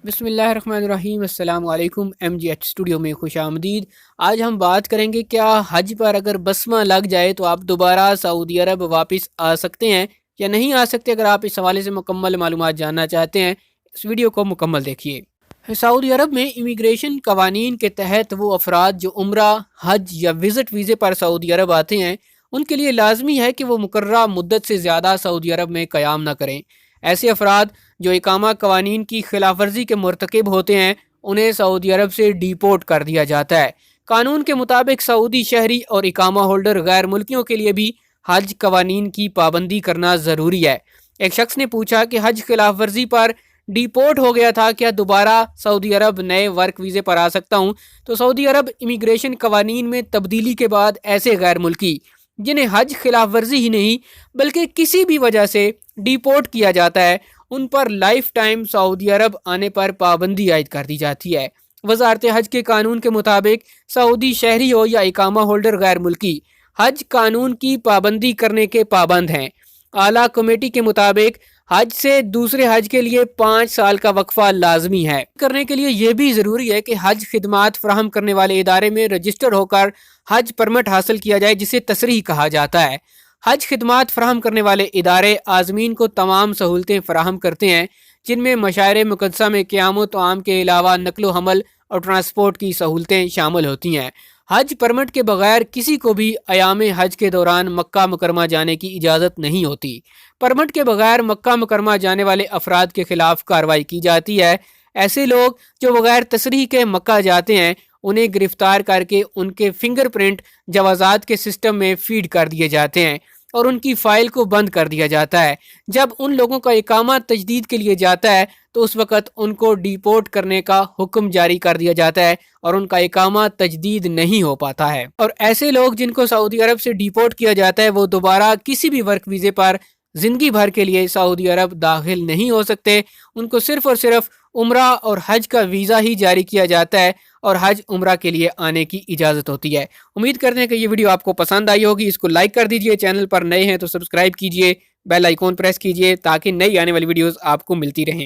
بسم اللہ الرحمن الرحیم۔ السلام علیکم۔ MGH اسٹوڈیو میں خوش آمدید۔ آج ہم بات کریں گے کیا حج پر اگر بسمہ لگ جائے تو آپ دوبارہ سعودی عرب واپس آ سکتے ہیں یا نہیں آ سکتے۔ اگر آپ اس حوالے سے مکمل معلومات جاننا چاہتے ہیں اس ویڈیو کو مکمل دیکھیے۔ سعودی عرب میں امیگریشن قوانین کے تحت وہ افراد جو عمرہ، حج یا وزٹ ویزے پر سعودی عرب آتے ہیں ان کے لیے لازمی ہے کہ وہ مقررہ مدت سے زیادہ سعودی عرب میں قیام نہ کریں۔ ایسے افراد جو اقامہ قوانین کی خلاف ورزی کے مرتکب ہوتے ہیں انہیں سعودی عرب سے ڈیپورٹ کر دیا جاتا ہے۔ قانون کے مطابق سعودی شہری اور اقامہ ہولڈر غیر ملکیوں کے لیے بھی حج قوانین کی پابندی کرنا ضروری ہے۔ ایک شخص نے پوچھا کہ حج خلاف ورزی پر ڈیپورٹ ہو گیا تھا، کیا دوبارہ سعودی عرب نئے ورک ویزے پر آ سکتا ہوں؟ تو سعودی عرب امیگریشن قوانین میں تبدیلی کے بعد ایسے غیر ملکی جنہیں حج خلاف ورزی ہی نہیں بلکہ کسی بھی وجہ سے ڈیپورٹ کیا جاتا ہے ان پر لائف ٹائم سعودی عرب آنے پر پابندی عائد کر دی جاتی ہے۔ وزارت حج کے قانون کے مطابق سعودی شہری ہو یا اقامہ ہولڈر غیر ملکی حج قانون کی پابندی کرنے کے پابند ہیں۔ اعلیٰ کمیٹی کے مطابق حج سے دوسرے حج کے لیے 5 سال کا وقفہ لازمی ہے۔ کرنے کے لیے یہ بھی ضروری ہے کہ حج خدمات فراہم کرنے والے ادارے میں رجسٹر ہو کر حج پرمٹ حاصل کیا جائے جسے تصریح کہا جاتا ہے۔ حج خدمات فراہم کرنے والے ادارے عازمین کو تمام سہولتیں فراہم کرتے ہیں جن میں مشاعر مقدسہ میں قیام و طعام کے علاوہ نقل و حمل اور ٹرانسپورٹ کی سہولتیں شامل ہوتی ہیں۔ حج پرمٹ کے بغیر کسی کو بھی ایام حج کے دوران مکہ مکرمہ جانے کی اجازت نہیں ہوتی۔ پرمٹ کے بغیر مکہ مکرمہ جانے والے افراد کے خلاف کارروائی کی جاتی ہے۔ ایسے لوگ جو بغیر تصریح کے مکہ جاتے ہیں انہیں گرفتار کر کے ان کے فنگر پرنٹ جوازات کے سسٹم میں فیڈ کر دیے جاتے ہیں اور ان کی فائل کو بند کر دیا جاتا ہے۔ جب ان لوگوں کا اقامہ تجدید کے لیے جاتا ہے تو اس وقت ان کو ڈیپورٹ کرنے کا حکم جاری کر دیا جاتا ہے اور ان کا اقامہ تجدید نہیں ہو پاتا ہے۔ اور ایسے لوگ جن کو سعودی عرب سے ڈیپورٹ کیا جاتا ہے وہ دوبارہ کسی بھی ورک ویزے پر زندگی بھر کے لیے سعودی عرب داخل نہیں ہو سکتے۔ ان کو صرف اور صرف عمرہ اور حج کا ویزا ہی جاری کیا جاتا ہے اور حج عمرہ کے لیے آنے کی اجازت ہوتی ہے۔ امید کرتے ہیں کہ یہ ویڈیو آپ کو پسند آئی ہوگی۔ اس کو لائک کر دیجئے، چینل پر نئے ہیں تو سبسکرائب کیجئے، بیل آئیکن پریس کیجئے تاکہ نئی آنے والی ویڈیوز آپ کو ملتی رہیں۔